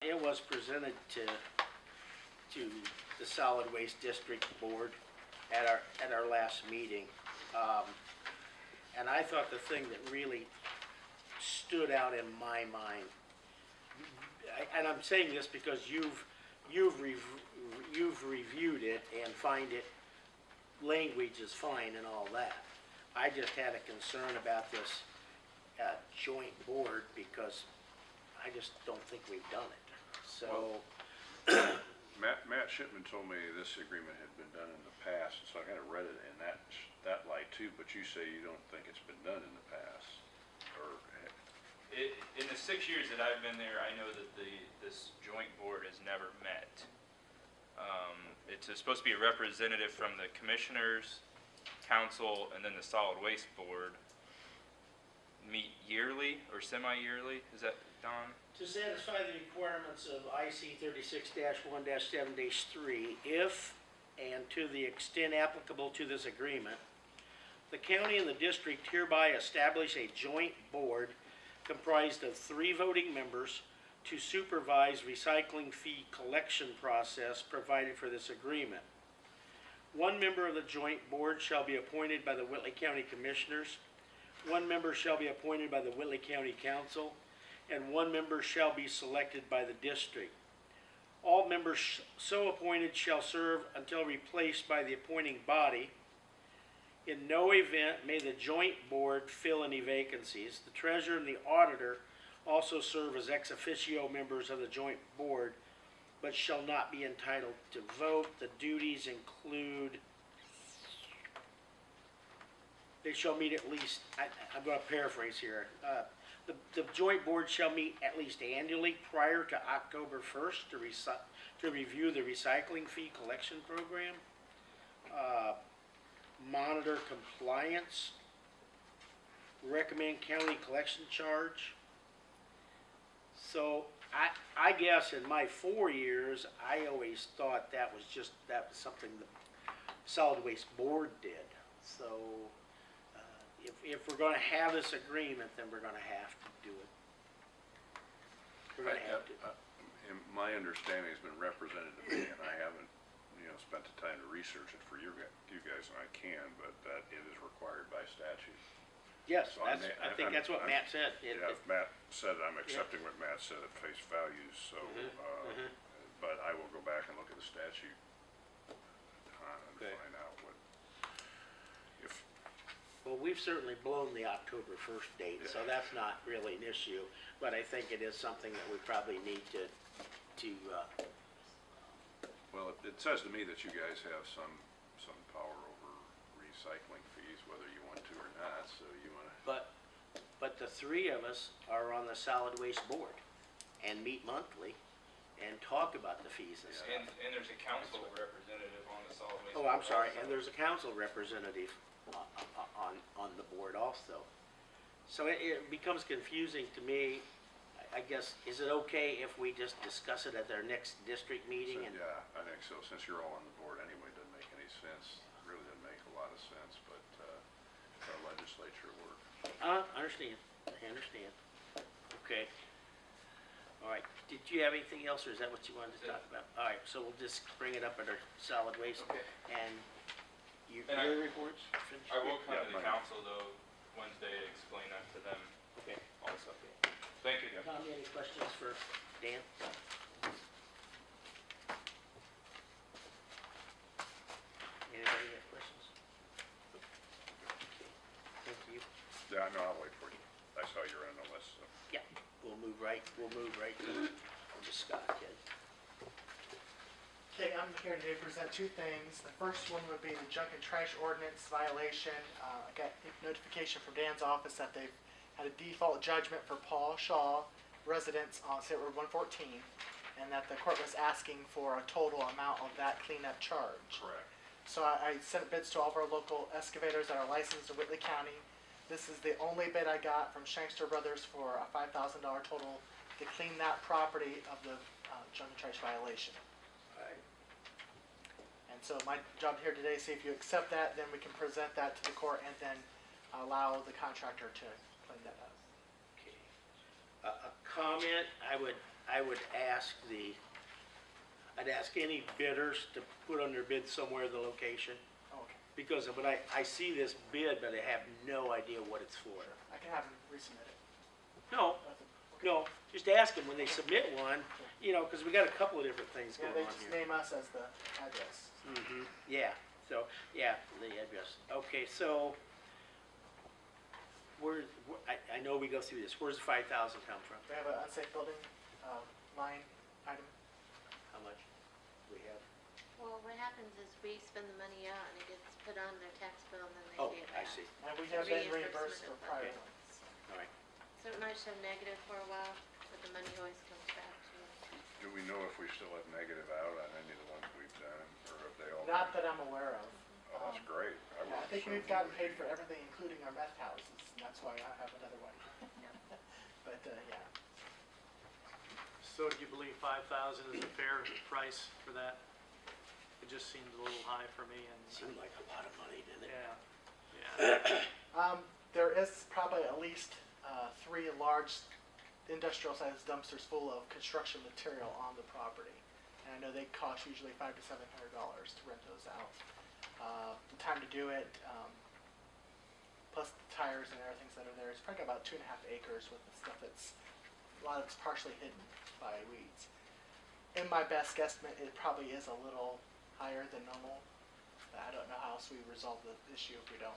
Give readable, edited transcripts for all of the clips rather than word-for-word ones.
it was presented to the Solid Waste District Board at our last meeting. And I thought the thing that really stood out in my mind, and I'm saying this because you've reviewed it and find it, language is fine and all that. I just had a concern about this joint board because I just don't think we've done it. So, well, Matt Shipman told me this agreement had been done in the past, so I kind of read it in that light too. But you say you don't think it's been done in the past, or in the 6 years that I've been there, I know that this joint board has never met. It's supposed to be a representative from the commissioners, council, and then the solid waste board meet yearly or semi-yearly. Is that, Don? to satisfy the requirements of IC 36-1-7-3, if and to the extent applicable to this agreement, the county and the district hereby establish a joint board comprised of 3 voting members to supervise recycling fee collection process provided for this agreement. 1 member of the joint board shall be appointed by the Whitley County Commissioners, 1 member shall be appointed by the Whitley County Council, and 1 member shall be selected by the district. All members so appointed shall serve until replaced by the appointing body. In no event may the joint board fill any vacancies. The treasurer and the auditor also serve as ex officio members of the joint board, but shall not be entitled to vote. The duties include, they shall meet at least, I'm going to paraphrase here, the joint board shall meet at least annually prior to October 1st to review the recycling fee collection program, monitor compliance, recommend county collection charge. So I guess in my 4 years, I always thought that was something the solid waste board did. So if we're going to have this agreement, then we're going to have to do it. We're going to have to. My understanding has been represented to me, and I haven't, spent the time to research it for you guys, and I can, but that it is required by statute. Yes, So I think that's what Matt said. If Matt said it, I'm accepting what Matt said at face value. So, but I will go back and look at the statute and find out what. Well, we've certainly blown the October 1st date, so that's not really an issue. But I think it is something that we probably need to. Well, it says to me that you guys have some power over recycling fees, whether you want to or not. So you want to. But the 3 of us are on the solid waste board, and meet monthly, and talk about the fees and stuff. And there's a council representative on the solid waste. Oh, I'm sorry, and there's a council representative on the board also. So it becomes confusing to me. I guess, is it okay if we just discuss it at their next district meeting? So, yeah, I think so. Since you're all on the board anyway, it doesn't make any sense. It really doesn't make a lot of sense, but our legislature work. I understand. Okay. All right. Did you have anything else, or is that what you wanted to talk about? All right, so we'll just bring it up at our solid waste. Okay. And your reports? I will come to the council, though, Wednesday to explain that to them. Okay. Also. Thank you. Tom, any questions for Dan? Anybody have questions? Okay. Thank you. Yeah, no, I'll wait for you. I saw you were on the list. So. Yeah, we'll move right to Scott, Ted. Okay, I'm here today to present 2 things. The first one would be the junk and trash ordinance violation. I got notification from Dan's office that they've had a default judgment for Paul Shaw, residents on State Road 114, and that the court was asking for a total amount of that cleanup charge. Correct. So I sent bids to all of our local excavators that are licensed in Whitley County. This is the only bid I got from Shankster Brothers for a $5,000 total to clean that property of the junk and trash violation. All right. And so my job here today is see if you accept that, then we can present that to the court and then allow the contractor to clean that up. Okay. A comment, I I would ask I'd ask any bidders to put on their bid somewhere the location. Oh, okay. Because when I see this bid, but I have no idea what it's for. I can have them resubmit it. No, no, just ask them when they submit one, you know, because we got a couple of different things Yeah, going they on just here. name us as the address. Yeah, so, yeah, the address. Okay, so, I know we go through this. Where's the 5,000 come from? We have an unsafe building, line item. How much do we have? Well, what happens is we spend the money out and it gets put on their tax bill and then they Oh, pay it I back. see. And we have been Reimbursement reimbursed for of prior Okay. ones. All right. So it might show negative for a while, but the money always comes back to you. Do we know if we still have negative out on any of the ones we've done, or have they all? Not that I'm aware of. Oh, that's great. Yeah, I think we've gotten paid for everything, including our meth houses, and that's why I have another one. But, yeah. So do you believe 5,000 is a fair price for that? It just seems a little high for me and, Seemed like a lot of money, didn't it? yeah. There is probably at least 3 large industrial-sized dumpsters full of construction material on the property. And I know they cost usually $500 to $700 to rent those out. The time to do it, plus the tires and everything that are there, it's probably about 2.5 acres with the stuff that's, a lot of it's partially hidden by weeds. In my best guesstimate, it probably is a little higher than normal. But I don't know how else we resolve the issue if we don't.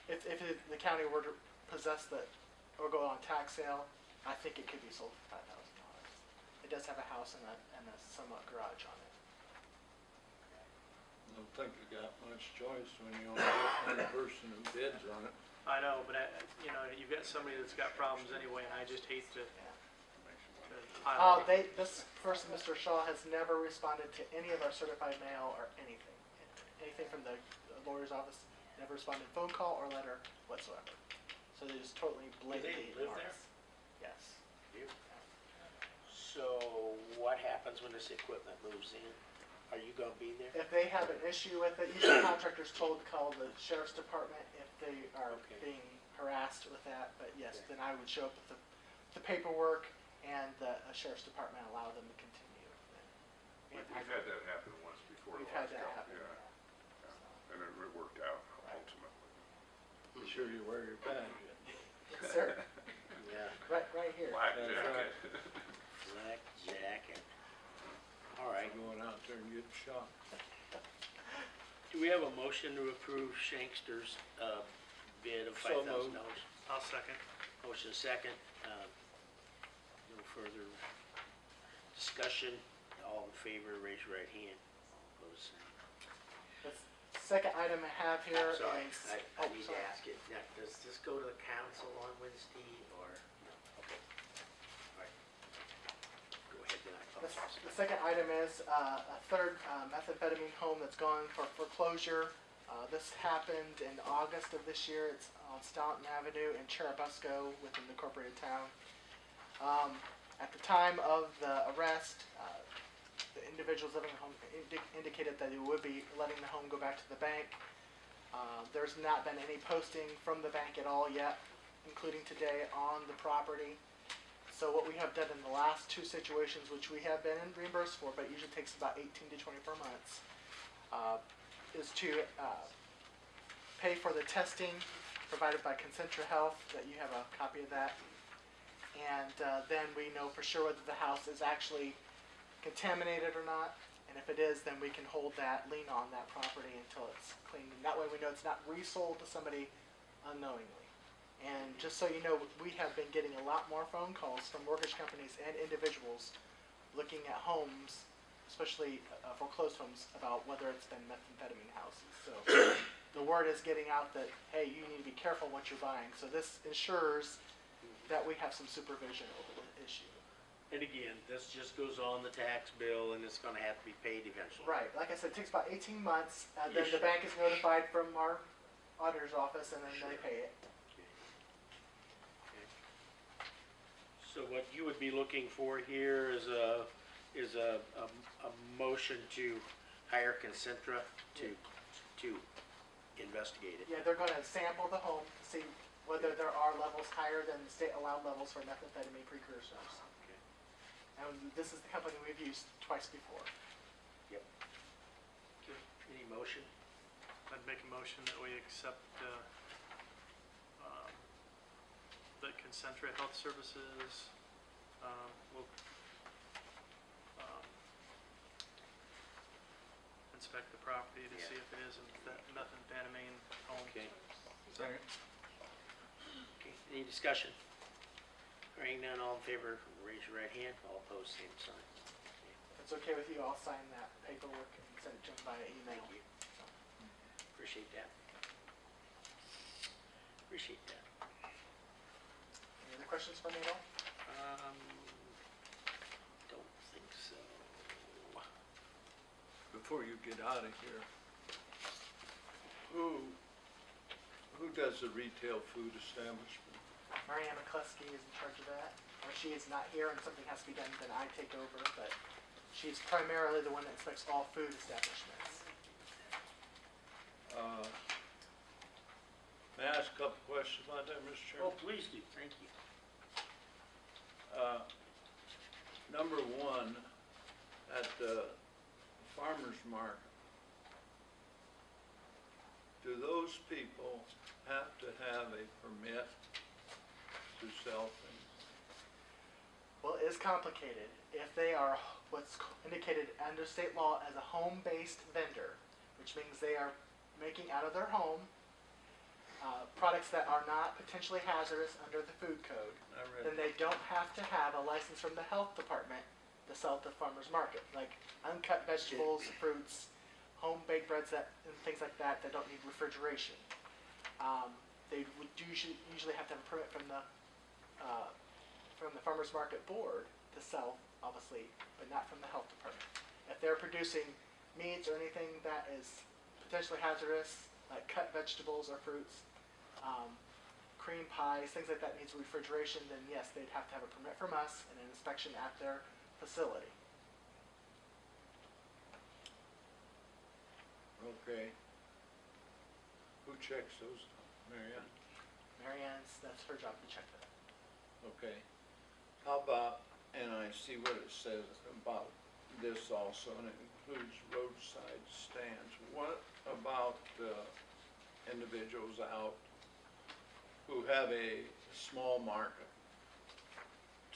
If the county were to possess the, or go on tax sale, I think it could be sold for $5,000. It does have a house and a somewhat garage on it. I don't think you got much choice when you only get one person who bids on it. I know, but you know, you've got somebody that's got problems anyway, and I just hate to pile on. This person, Mr. Shaw, has never responded to any of our certified mail or anything. Anything from the lawyer's office, never responded phone call or letter whatsoever. So they just totally blatantly live ignore there? us. Yes. So what happens when this equipment moves in? Are you gonna be there? If they have an issue with it, usually contractors told to call the sheriff's department if they are Okay. being harassed with that. But yes, then I would show up with the paperwork and the sheriff's department allow them to continue. We've had that happen once before. We've had that last happen. couple, yeah. And it worked out ultimately. Be sure you wear your badge. Yes, sir. Yeah, Right here. Black That's jacket. black jacket. All right. Going out there and getting shot. Do we have a motion to approve Shankster's bid of So $5,000? moved. I'll second. Motion second. No further discussion. All in favor, raise your right hand. Opposed, same. The second item I have here I'm sorry, is. I need to ask it. Now, does this go to the council on Wednesday or? No? Okay. All right. Go ahead then. I apologize. The second item is a third methamphetamine home that's gone for foreclosure. This happened in August of this year. It's on Staunton Avenue in Cherubusco within the incorporated town. At the time of the arrest, the individuals living in the home indicated that they would be letting the home go back to the bank. There's not been any posting from the bank at all yet, including today, on the property. So what we have done in the last 2 situations, which we have been reimbursed for, but usually takes about 18 to 24 months, is to pay for the testing provided by Concentra Health, that you have a copy of that. And then we know for sure whether the house is actually contaminated or not. And if it is, then we can hold that lien on that property until it's cleaned. And that way we know it's not resold to somebody unknowingly. And just so you know, we have been getting a lot more phone calls from mortgage companies and individuals looking at homes, especially foreclosed homes, about whether it's been methamphetamine houses. So the word is getting out that, hey, you need to be careful what you're buying. So this ensures that we have some supervision over the issue. And again, this just goes on the tax bill and it's gonna have to be paid eventually. Right, like I said, it takes about 18 months, then Yes. the bank is notified from our auditor's office, and then they pay it. So what you would be looking for here is a motion to hire Concentra to investigate it. Yeah, they're gonna sample the home to see whether there are levels higher than the state allowed levels for methamphetamine precursors. Okay. And this is the company we've used twice before. Okay. Any motion? I'd make a motion that we accept, that Concentra Health Services, will, inspect the property to see if it is a methamphetamine home. Okay. Second. Okay, any discussion? Hearing none, all in favor, raise your right hand. All opposed, same sign. If it's okay with you, I'll sign that paperwork and send it to him via email. Thank you. Appreciate that. Appreciate that. Any other questions for me at all? Don't think so. Before you get out of here, who does the retail food establishment? Marianne McCluskey is in charge of that. When she is not here and something has to be done, then I take over, but she's primarily the one that inspects all food establishments. May I ask a couple questions about that, Mr. Oh, Chairman? please do, thank you. Number one, at the farmer's market, do those people have to have a permit to sell things? Well, it is complicated. If they are what's indicated under state law as a home-based vendor, which means they are making out of their home products that are not potentially hazardous under the food code, I read then they don't have to have a license from the health department to sell at the farmer's market, like uncut vegetables, fruits, home-baked breads and things like that that don't need refrigeration. They would usually have to have a permit from the farmer's market board to sell, obviously, but not from the health department. If they're producing meats or anything that is potentially hazardous, like cut vegetables or fruits, cream pies, things like that needs refrigeration, then yes, they'd have to have a permit from us and an inspection at their facility. Okay. Who checks those, Marianne? Marianne's, that's her job to check that. Okay. How about, and I see what it says about this also, and it includes roadside stands. What about individuals out who have a small market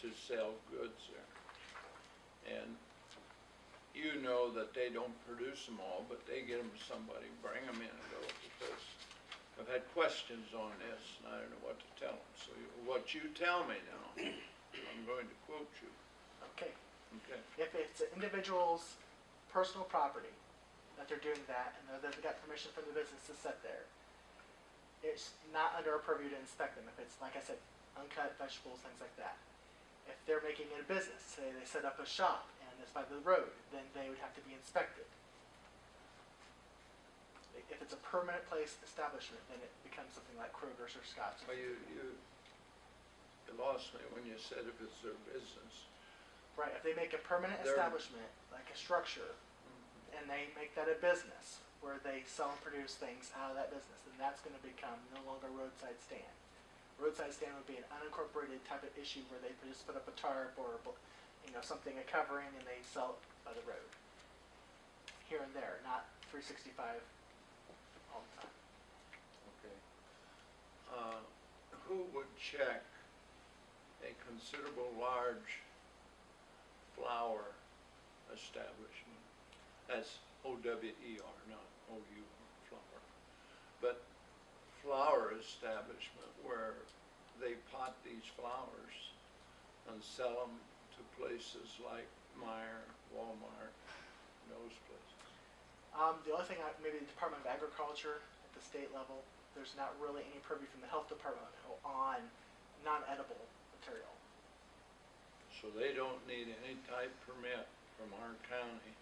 to sell goods there? And you know that they don't produce them all, but they get them to somebody, bring them in, though, because I've had questions on this, and I don't know what to tell them. So what you tell me now, I'm going to quote you. Okay. Okay. If it's an individual's personal property that they're doing that, and they've got permission from the business to sit there, it's not under our purview to inspect them. If it's, like I said, uncut vegetables, things like that. If they're making it a business, say they set up a shop and it's by the road, then they would have to be inspected. If it's a permanent place establishment, then it becomes something like Kroger's or Scott's. Well, you lost me when you said if it's their business. Right, if they make a permanent They're- establishment, like a structure, and they make that a business, where they sell and produce things out of that business, then that's gonna become no longer a roadside stand. Roadside stand would be an unincorporated type of issue where they just put up a tarp or, something, a covering, and they sell it by the road. Here and there, not 365 all the time. Okay. Who would check a considerable large flower establishment? That's O-W-E-R, not O-U-R, flower. But flower establishment where they pot these flowers and sell them to places like Meijer, Walmart, those places. The only thing, maybe the Department of Agriculture at the state level, there's not really any purview from the health department on non-edible material. So they don't need any type permit from our county.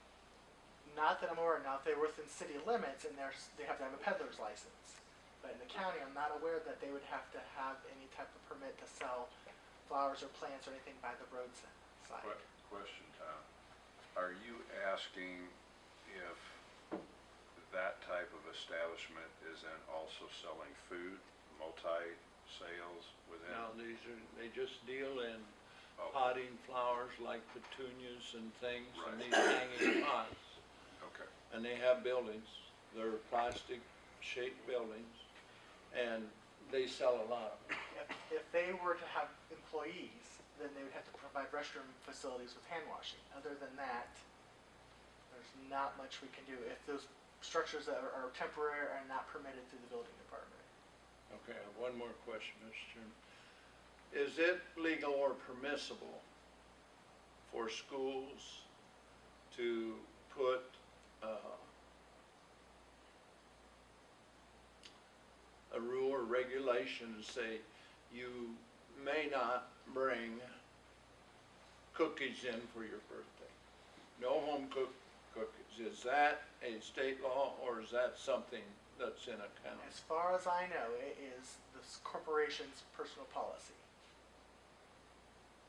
Not that I'm aware of. Now, if they're within city limits and they have to have a peddler's license. But in the county, I'm not aware that they would have to have any type of permit to sell flowers or plants or anything by the roadside. Question, Tom. Are you asking if that type of establishment is then also selling food, sales within? Now, they just deal in Oh, potting flowers like petunias and things, and Right. these hanging pots. okay, And they have buildings, they're plastic shaped buildings, and they sell a lot of them. If they were to have employees, then they would have to provide restroom facilities with hand washing. Other than that, there's not much we can do. If those structures that are temporary are not permitted through the building department. Okay, I have one more question, Mr. Chairman. Is it legal or permissible for schools to put, a rule or regulation and say, you may not bring cookies in for your birthday? No home cooked cookies. Is that a state law, or is that something that's in a county? As far as I know, it is the corporation's personal policy.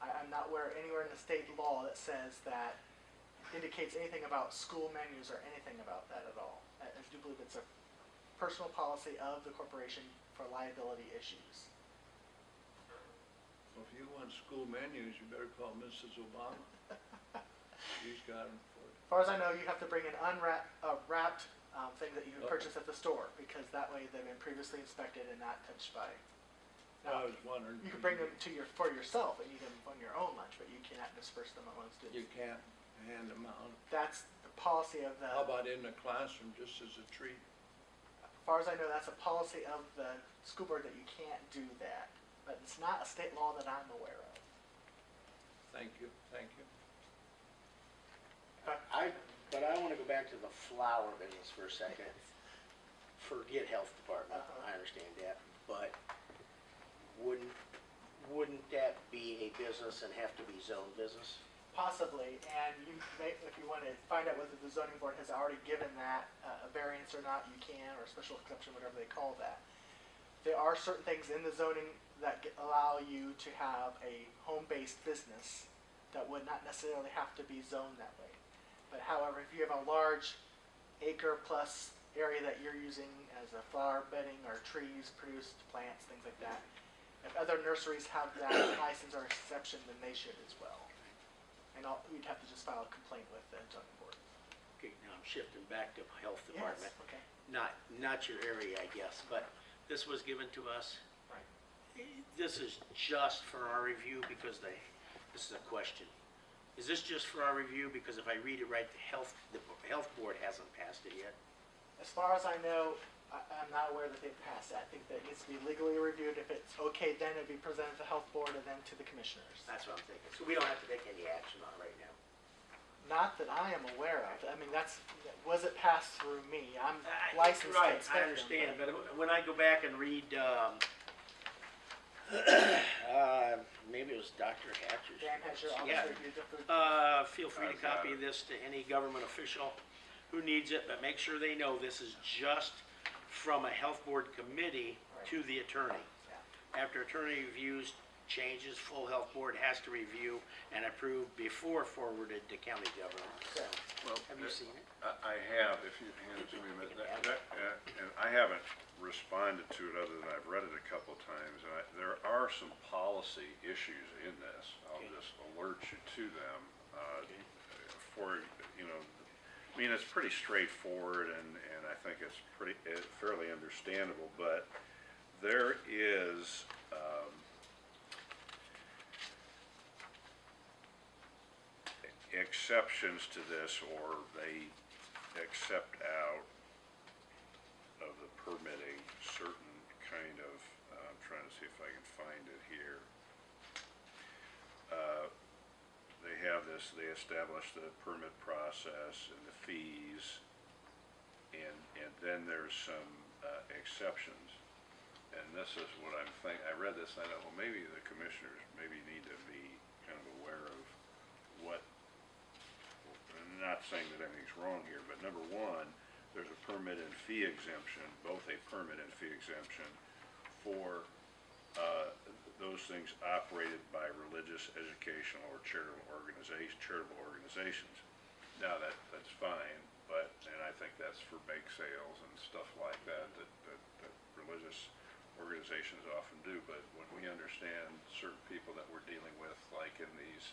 I'm not aware anywhere in the state law that says that, indicates anything about school menus or anything about that at all. I do believe it's a personal policy of the corporation for liability issues. Well, if you want school menus, you better call Mrs. Obama. She's got them for you. As far as I know, you have to bring an wrapped thing that you purchase at the store, because that way they've been previously inspected and not touched by. I was wondering. You can bring them for yourself and eat them on your own lunch, but you cannot disperse them among You students. can't hand them out. That's the policy of the, How about in the classroom, just as a treat? as far as I know, that's a policy of the school board that you can't do that. But it's not a state law that I'm aware of. Thank you, thank you. But I wanna go back to the flower business for a second. Forget health department, I understand that, but wouldn't that be a business and have to be zoned business? Possibly, and you may, if you want to find out whether the zoning board has already given that a variance or not, you can, or a special exception, whatever they call that. There are certain things in the zoning that allow you to have a home-based business that would not necessarily have to be zoned that way. But however, if you have a large acre-plus area that you're using as a flower bedding or trees, produced plants, things like that, if other nurseries have that license or exception, then they should as well. And we'd have to just file a complaint with the zoning board. Okay, now I'm shifting back to health Yes, department. okay. Not your area, I guess, but this was given to us. Right. This is just for our review because this is a question. Is this just for our review? Because if I read it right, the health board hasn't passed it yet. As far as I know, I'm not aware that they've passed it. I think that it needs to be legally reviewed. If it's okay, then it'd be presented to the health board and then to the commissioners. That's what I'm thinking. So we don't have to take any action on it right now. Not that I am aware of. I mean, was it passed through me? I'm licensed to Right, inspect I them, understand, but when I go back and read, maybe it was Dr. Hatcher's. Dan has your office Yeah. review the food. Feel free to I've got copy it. this to any government official who needs it, but make sure they know this is just from a health board committee to the attorney. Yeah. After attorney reviews changes, full health board has to review and approve before forwarded to county government. So, well. have you seen it? I have, if you hand it to me, but and I haven't responded to it other than I've read it a couple times, and there are some policy issues in this. I'll Okay. just alert you to them. Okay. For, I mean, it's pretty straightforward, and I think it's fairly understandable, but there is, exceptions to this, or they accept out of the permitting certain kind of, I'm trying to see if I can find it here. They have this, they establish the permit process and the fees, and then there's some exceptions. And this is what I'm thinking, I read this, and I thought, well, maybe the commissioners maybe need to be kind of aware of what, I'm not saying that anything's wrong here, but number one, there's a permit and fee exemption, both a permit and fee exemption for those things operated by religious, educational, or charitable organizations. Now, that's fine, and I think that's for bake sales and stuff like that religious organizations often do, but when we understand certain people that we're dealing with, like in these